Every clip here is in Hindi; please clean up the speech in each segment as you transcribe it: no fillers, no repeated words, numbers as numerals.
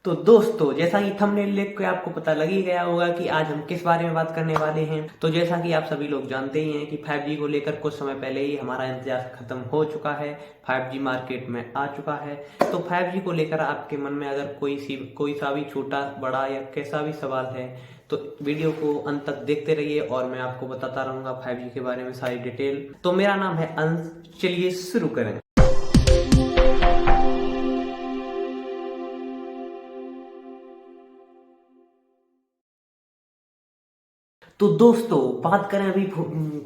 तो दोस्तों, जैसा कि थंबनेल देख के आपको पता लग ही गया होगा कि आज हम किस बारे में बात करने वाले हैं। तो जैसा कि आप सभी लोग जानते ही हैं कि 5G को लेकर कुछ समय पहले ही हमारा इंतजार खत्म हो चुका है। 5G मार्केट में आ चुका है। तो 5G को लेकर आपके मन में अगर कोई सा भी छोटा बड़ा या कैसा भी सवाल है तो वीडियो को अंत तक देखते रहिए और मैं आपको बताता रहूंगा 5G के बारे में सारी डिटेल। तो मेरा नाम है अंश, चलिए शुरू करें। तो दोस्तों, बात करें अभी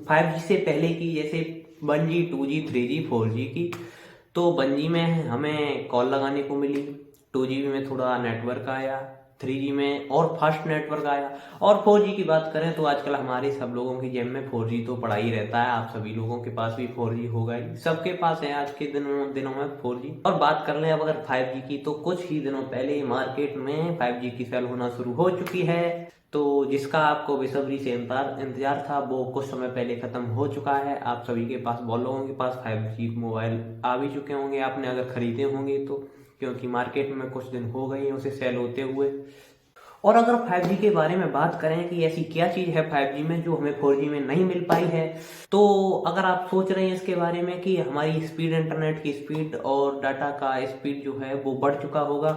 5G से पहले की, जैसे 1G 2G 3G 4G की। तो 1G में हमें कॉल लगाने को मिली, 2G में थोड़ा नेटवर्क आया, 3G में और फास्ट नेटवर्क आया, और 4G की बात करें तो आजकल हमारे सब लोगों की जेब में 4G तो पड़ा ही रहता है। आप सभी लोगों के पास भी 4G होगा ही, सबके पास है आज के दिनों में 4G। और बात कर लें अब अगर 5G की, तो कुछ ही दिनों पहले मार्केट में 5G की सेल होना शुरू हो चुकी है। तो जिसका आपको बेसब्री से इंतजार था वो कुछ समय पहले खत्म हो चुका है। आप सभी के पास, बहुत लोगों के पास 5G मोबाइल आ भी चुके होंगे, आपने अगर खरीदे होंगे तो, क्योंकि मार्केट में कुछ दिन हो गए हैं उसे सेल होते हुए। और अगर 5G के बारे में बात करें कि ऐसी क्या चीज़ है 5G में जो हमें 4G में नहीं मिल पाई है, तो अगर आप सोच रहे हैं इसके बारे में कि हमारी स्पीड, इंटरनेट की स्पीड और डाटा का स्पीड जो है वो बढ़ चुका होगा,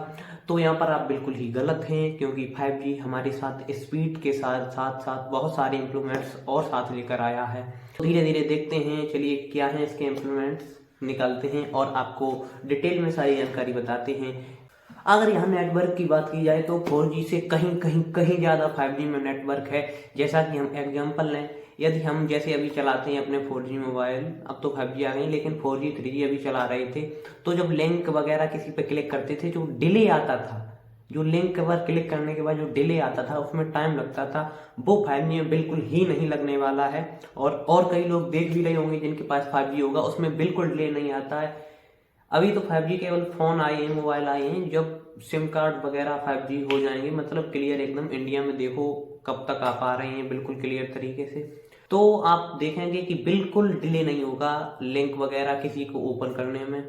तो यहाँ पर आप बिल्कुल ही गलत हैं। क्योंकि 5G हमारे साथ स्पीड के साथ साथ साथ बहुत सारे इम्प्रूवमेंट्स और साथ लेकर आया है। तो धीरे धीरे देखते हैं, चलिए क्या है इसके इम्प्रूवमेंट्स, निकालते हैं और आपको डिटेल में सारी जानकारी बताते हैं। अगर यहाँ नेटवर्क की बात की जाए तो 4G से कहीं कहीं कहीं ज़्यादा 5G में नेटवर्क है। जैसा कि हम एग्जांपल लें, यदि हम जैसे अभी चलाते हैं अपने 4G मोबाइल, अब तो 5G आ गई लेकिन 4G 3G अभी चला रहे थे, तो जब लिंक वगैरह किसी पे क्लिक करते थे जो डिले आता था, जो लिंक पर क्लिक करने के बाद जो डिले आता था, उसमें टाइम लगता था, वो 5G में बिल्कुल ही नहीं लगने वाला है। और कई लोग देख भी रहे होंगे जिनके पास 5G होगा, उसमें बिल्कुल डिले नहीं आता है। अभी तो 5G केवल फोन आए हैं, मोबाइल आए हैं, जब सिम कार्ड वगैरह 5G हो जाएंगे, मतलब क्लियर एकदम इंडिया में देखो कब तक आ पा रहे हैं बिल्कुल क्लियर तरीके से, तो आप देखेंगे कि बिल्कुल डिले नहीं होगा लिंक वगैरह किसी को ओपन करने में।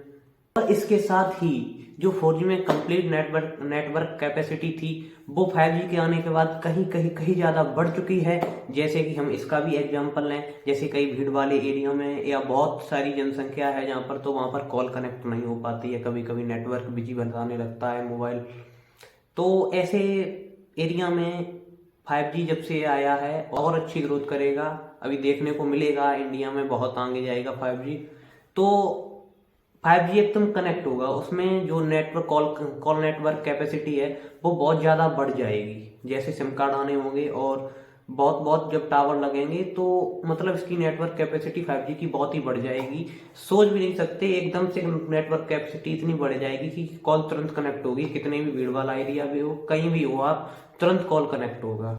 और इसके साथ ही जो 4G में कंप्लीट नेटवर्क कैपेसिटी थी वो 5G के आने के बाद कहीं कहीं कहीं ज़्यादा बढ़ चुकी है। जैसे कि हम इसका भी एग्जांपल लें, जैसे कई भीड़ वाले एरिया में या बहुत सारी जनसंख्या है जहाँ पर, तो वहाँ पर कॉल कनेक्ट नहीं हो पाती है, कभी कभी नेटवर्क बिजी बताने लगता है मोबाइल। तो ऐसे एरिया में 5G जब से आया है और अच्छी ग्रोथ करेगा, अभी देखने को मिलेगा इंडिया में बहुत आगे जाएगा 5G। तो 5G एकदम कनेक्ट होगा, उसमें जो नेटवर्क कॉल नेटवर्क कैपेसिटी है वो बहुत ज़्यादा बढ़ जाएगी। जैसे सिम कार्ड आने होंगे और बहुत बहुत जब टावर लगेंगे, तो मतलब इसकी नेटवर्क कैपेसिटी 5G की बहुत ही बढ़ जाएगी। सोच भी नहीं सकते, एकदम से नेटवर्क कैपेसिटी इतनी बढ़ जाएगी कि कॉल तुरंत कनेक्ट होगी, कितने भी भीड़ वाला एरिया भी हो, कहीं भी हो आप, तुरंत कॉल कनेक्ट होगा।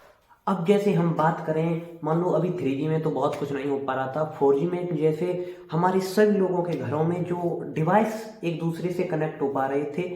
अब जैसे हम बात करें, मान लो अभी 3G में तो बहुत कुछ नहीं हो पा रहा था, 4G में जैसे हमारे सभी लोगों के घरों में जो डिवाइस एक दूसरे से कनेक्ट हो पा रहे थे,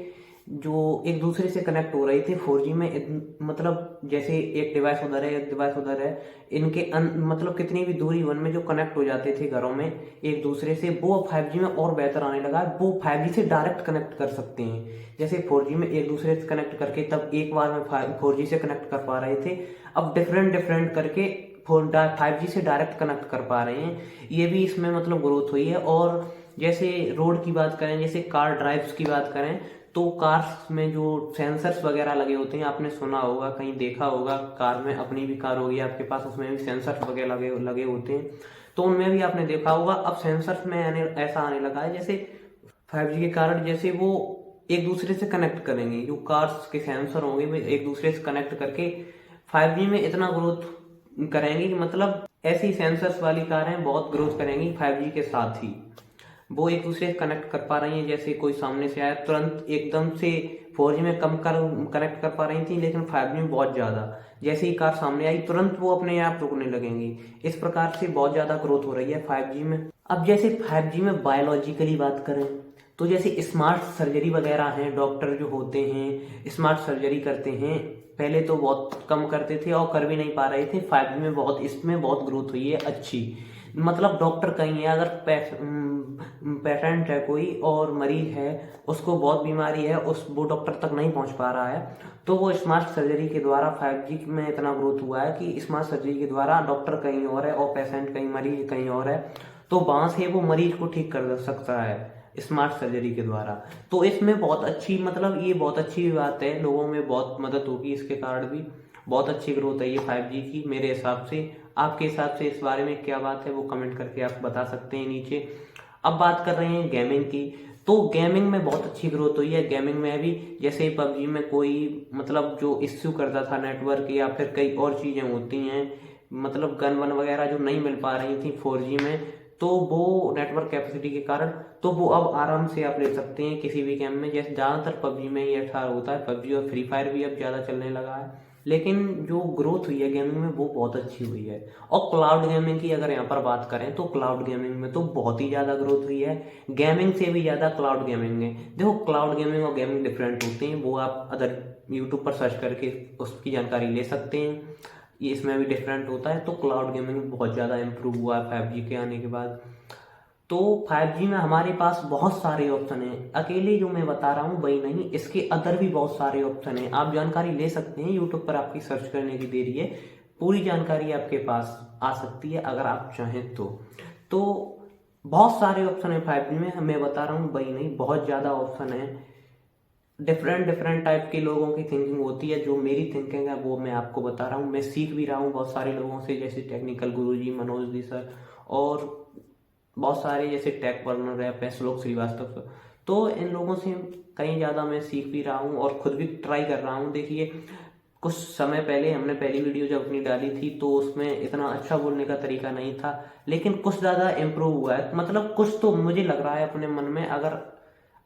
जो एक दूसरे से कनेक्ट हो रहे थे 4G में, मतलब जैसे एक डिवाइस उधर है, एक डिवाइस उधर है, इनके मतलब कितनी भी दूरी वन में जो कनेक्ट हो जाते थे घरों में एक दूसरे से, वो अब 5G में और बेहतर आने लगा है। वो 5G से डायरेक्ट कनेक्ट कर सकते हैं। जैसे 4G में एक दूसरे से कनेक्ट करके तब एक बार में 4G से कनेक्ट कर पा रहे थे, अब डिफरेंट डिफरेंट करके 5G से डायरेक्ट कनेक्ट कर पा रहे हैं। ये भी इसमें मतलब ग्रोथ हुई है। और जैसे रोड की बात करें, जैसे कार ड्राइव्स की बात करें, तो कार्स में जो सेंसर्स वगैरह लगे होते हैं, आपने सुना होगा, कहीं देखा होगा, कार में, अपनी भी कार होगी आपके पास, उसमें भी सेंसर्स वगैरह लगे होते हैं, तो उनमें भी आपने देखा होगा। अब सेंसर्स में ऐसा आने लगा है, जैसे 5G के कारण जैसे वो एक दूसरे से कनेक्ट करेंगे, जो कार्स के सेंसर होंगे वो एक दूसरे से कनेक्ट करके 5G में इतना ग्रोथ करेंगे कि मतलब ऐसी सेंसर्स वाली कारें बहुत ग्रोथ करेंगी 5G के साथ ही। वो एक दूसरे से कनेक्ट कर पा रही हैं, जैसे कोई सामने से आया तुरंत एकदम से 4G में कम कनेक्ट कर पा रही थी, लेकिन 5G में बहुत ज़्यादा, जैसे ही कार सामने आई तुरंत वो अपने आप रुकने लगेंगी। इस प्रकार से बहुत ज़्यादा ग्रोथ हो रही है 5G में। अब जैसे 5G में बायोलॉजिकली बात करें, तो जैसे स्मार्ट सर्जरी वगैरह हैं, डॉक्टर जो होते हैं स्मार्ट सर्जरी करते हैं, पहले तो बहुत कम करते थे और कर भी नहीं पा रहे थे, 5G में बहुत, इसमें बहुत ग्रोथ हुई है अच्छी। मतलब डॉक्टर कहीं है, अगर पेशेंट है कोई और मरीज है, उसको बहुत बीमारी है, वो डॉक्टर तक नहीं पहुंच पा रहा है, तो वो स्मार्ट सर्जरी के द्वारा 5G में इतना ग्रोथ हुआ है कि स्मार्ट सर्जरी के द्वारा डॉक्टर कहीं और है और पेशेंट कहीं, मरीज कहीं और है, तो वहां से वो मरीज को ठीक कर सकता है स्मार्ट सर्जरी के द्वारा। तो इसमें बहुत अच्छी, मतलब ये बहुत अच्छी बात है, लोगों में बहुत मदद होगी इसके कारण भी। बहुत अच्छी ग्रोथ है ये 5G की मेरे हिसाब से। आपके हिसाब से इस बारे में क्या बात है वो कमेंट करके आप बता सकते हैं नीचे। अब बात कर रहे हैं गेमिंग की, तो गेमिंग में बहुत अच्छी ग्रोथ हुई है। गेमिंग में भी जैसे पबजी में कोई मतलब जो इश्यू करता था नेटवर्क या फिर कई और चीज़ें होती हैं, मतलब गन वन वगैरह जो नहीं मिल पा रही थी 4G में, तो वो नेटवर्क कैपेसिटी के कारण, तो वो अब आराम से आप ले सकते हैं किसी भी गेम में। जैसे ज़्यादातर पबजी में ये ऐसा होता है, पबजी और फ्री फायर भी अब ज़्यादा चलने लगा है, लेकिन जो ग्रोथ हुई है गेमिंग में वो बहुत अच्छी हुई है। और क्लाउड गेमिंग की अगर यहाँ पर बात करें तो क्लाउड गेमिंग में तो बहुत ही ज़्यादा ग्रोथ हुई है, गेमिंग से भी ज़्यादा क्लाउड गेमिंग में। देखो क्लाउड गेमिंग और गेमिंग डिफरेंट होते हैं, वो आप अदर यूट्यूब पर सर्च करके उसकी जानकारी ले सकते हैं, ये इसमें भी डिफरेंट होता है। तो क्लाउड गेमिंग बहुत ज़्यादा इम्प्रूव हुआ है 5G के आने के बाद। तो 5G में हमारे पास बहुत सारे ऑप्शन हैं, अकेले जो मैं बता रहा हूँ वही नहीं, इसके अदर भी बहुत सारे ऑप्शन हैं, आप जानकारी ले सकते हैं। यूट्यूब पर आपकी सर्च करने की देरी है, पूरी जानकारी आपके पास आ सकती है अगर आप चाहें तो बहुत सारे ऑप्शन है 5G में, मैं बता रहा हूँ वही नहीं, बहुत ज़्यादा ऑप्शन है। डिफरेंट डिफरेंट टाइप के लोगों की थिंकिंग होती है, जो मेरी थिंकिंग है वो मैं आपको बता रहा हूँ। मैं सीख भी रहा हूँ बहुत सारे लोगों से, जैसे टेक्निकल गुरुजी मनोज जी सर, और बहुत सारे जैसे टेक वर्नर है श्लोक श्रीवास्तव सर। तो इन लोगों से कहीं ज़्यादा मैं सीख भी रहा हूँ और खुद भी ट्राई कर रहा हूँ। देखिए कुछ समय पहले हमने पहली वीडियो जब अपनी डाली थी तो उसमें इतना अच्छा बोलने का तरीका नहीं था, लेकिन कुछ ज़्यादा इम्प्रूव हुआ है, मतलब कुछ तो मुझे लग रहा है अपने मन में। अगर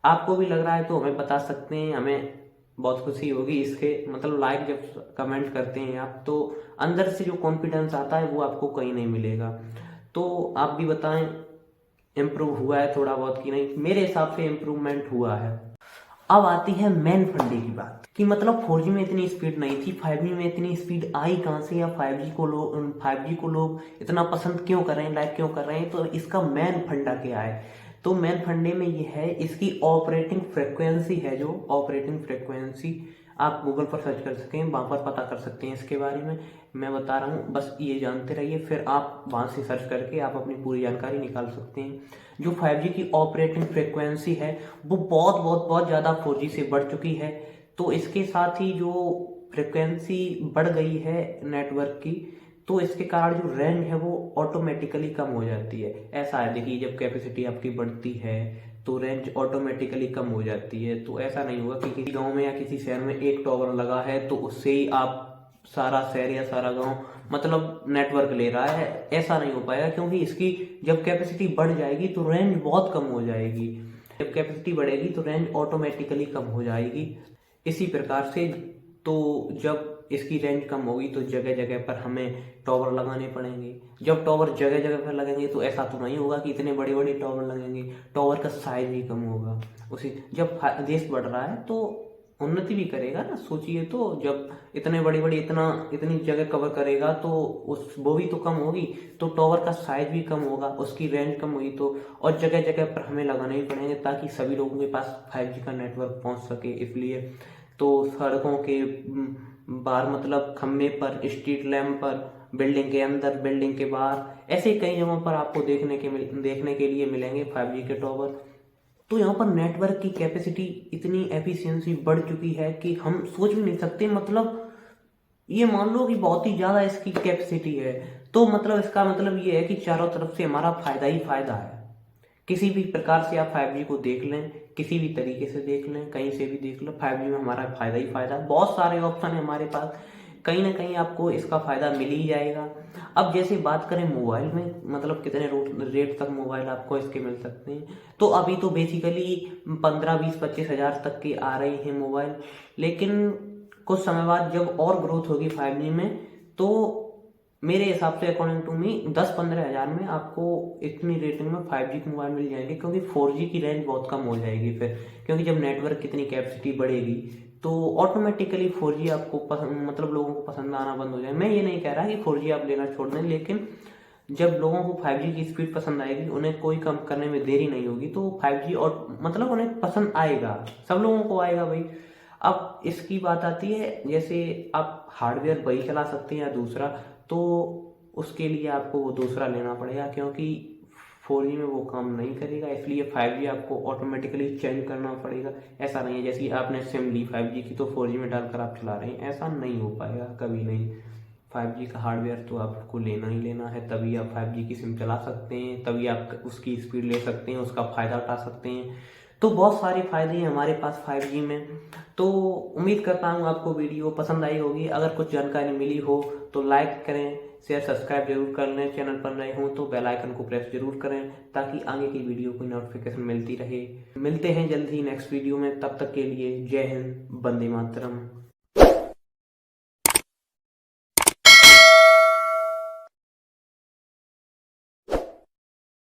आपको भी लग रहा है तो हमें बता सकते हैं, हमें बहुत खुशी होगी इसके, मतलब लाइक जब कमेंट करते हैं आप तो अंदर से जो कॉन्फिडेंस आता है वो आपको कहीं नहीं मिलेगा। तो आप भी बताएं इम्प्रूव हुआ है थोड़ा बहुत कि नहीं। मेरे हिसाब से इम्प्रूवमेंट हुआ है। अब आती है मेन फंडे की बात कि मतलब 4G में इतनी स्पीड नहीं थी, 5G में इतनी स्पीड आई कहाँ से, या 5G को लोग इतना पसंद क्यों कर रहे हैं, लाइक क्यों कर रहे हैं। तो इसका मेन फंडा क्या है, तो मेन फंडे में ये है इसकी ऑपरेटिंग फ्रिक्वेंसी है। जो ऑपरेटिंग फ्रिक्वेंसी आप गूगल पर सर्च कर सकें, वहाँ पर पता कर सकते हैं इसके बारे में, मैं बता रहा हूँ, बस ये जानते रहिए, फिर आप वहाँ से सर्च करके आप अपनी पूरी जानकारी निकाल सकते हैं। जो 5G की ऑपरेटिंग फ्रिक्वेंसी है वो बहुत बहुत बहुत ज़्यादा 4G से बढ़ चुकी है। तो इसके साथ ही जो फ्रिक्वेंसी बढ़ गई है नेटवर्क की, तो इसके कारण जो रेंज है वो ऑटोमेटिकली कम हो जाती है। ऐसा है, देखिए जब कैपेसिटी आपकी बढ़ती है तो रेंज ऑटोमेटिकली कम हो जाती है। तो ऐसा नहीं होगा कि किसी गांव में या किसी शहर में एक टावर लगा है तो उससे ही आप सारा शहर या सारा गांव मतलब नेटवर्क ले रहा है, ऐसा नहीं हो पाएगा, क्योंकि इसकी जब कैपेसिटी बढ़ जाएगी तो रेंज बहुत कम हो जाएगी, जब कैपेसिटी बढ़ेगी तो रेंज ऑटोमेटिकली कम हो जाएगी। इसी प्रकार से तो जब इसकी रेंज कम होगी तो जगह जगह पर हमें टावर लगाने पड़ेंगे। जब टावर जगह जगह पर लगेंगे तो ऐसा तो नहीं होगा कि इतने बड़े बड़े टावर लगेंगे, टावर का साइज भी कम होगा। उसी जब देश बढ़ रहा है तो उन्नति भी करेगा ना, सोचिए तो जब इतने बड़ी बड़ी इतनी जगह कवर करेगा तो उस वो भी तो कम होगी, तो टावर का साइज भी कम होगा, उसकी रेंज कम हुई तो, और जगह जगह पर हमें लगाने भी पड़ेंगे ताकि सभी लोगों के पास 5G का नेटवर्क पहुंच सके। इसलिए तो सड़कों के बाहर, मतलब खम्भे पर, स्ट्रीट लैंप पर, बिल्डिंग के अंदर, बिल्डिंग के बाहर, ऐसे कई जगहों पर आपको देखने के लिए मिलेंगे 5G के टावर। तो यहाँ पर नेटवर्क की कैपेसिटी इतनी एफिशिएंसी बढ़ चुकी है कि हम सोच भी नहीं सकते। मतलब ये मान लो कि बहुत ही ज्यादा इसकी कैपेसिटी है, तो मतलब इसका मतलब ये है कि चारों तरफ से हमारा फायदा ही फायदा है। किसी भी प्रकार से आप 5G को देख लें, किसी भी तरीके से देख लें, कहीं से भी देख लो, 5G में हमारा फायदा ही फायदा है। बहुत सारे ऑप्शन है हमारे पास, कहीं ना कहीं आपको इसका फायदा मिल ही जाएगा। अब जैसे बात करें मोबाइल में, मतलब कितने रेट तक मोबाइल आपको इसके मिल सकते हैं, तो अभी तो बेसिकली 15, 20, 25 हज़ार तक के आ रहे हैं मोबाइल, लेकिन कुछ समय बाद जब और ग्रोथ होगी 5G में तो मेरे हिसाब से अकॉर्डिंग टू मी 10-15 हज़ार में आपको इतनी रेटिंग में 5G के मोबाइल मिल जाएंगे, क्योंकि 4G की रेंज बहुत कम हो जाएगी फिर, क्योंकि जब नेटवर्क की इतनी कैपेसिटी बढ़ेगी तो ऑटोमेटिकली 4G आपको मतलब लोगों को पसंद आना बंद हो जाए। मैं ये नहीं कह रहा कि 4G आप लेना छोड़ दें, लेकिन जब लोगों को 5G की स्पीड पसंद आएगी, उन्हें कोई कम करने में देरी नहीं होगी, तो 5G और मतलब उन्हें पसंद आएगा, सब लोगों को आएगा भाई। अब इसकी बात आती है, जैसे आप हार्डवेयर वही चला सकते हैं या दूसरा, तो उसके लिए आपको वो दूसरा लेना पड़ेगा, क्योंकि 4G में वो काम नहीं करेगा, इसलिए 5G आपको ऑटोमेटिकली चेंज करना पड़ेगा। ऐसा नहीं है जैसे आपने सिम ली 5G की तो 4G में डालकर आप चला रहे हैं, ऐसा नहीं हो पाएगा, कभी नहीं। 5G का हार्डवेयर तो आपको लेना ही लेना है, तभी आप 5G की सिम चला सकते हैं, तभी आप उसकी स्पीड ले सकते हैं, उसका फ़ायदा उठा सकते हैं। तो बहुत सारे फ़ायदे हैं हमारे पास 5G में। तो उम्मीद करता हूँ आपको वीडियो पसंद आई होगी। अगर कुछ जानकारी मिली हो तो लाइक करें, शेयर सब्सक्राइब जरूर कर लें। चैनल पर नए हों तो बेल आइकन को प्रेस जरूर करें, ताकि आगे की वीडियो की नोटिफिकेशन मिलती रहे। मिलते हैं जल्द ही नेक्स्ट वीडियो में, तब तक के लिए जय हिंद, वंदे मातरम।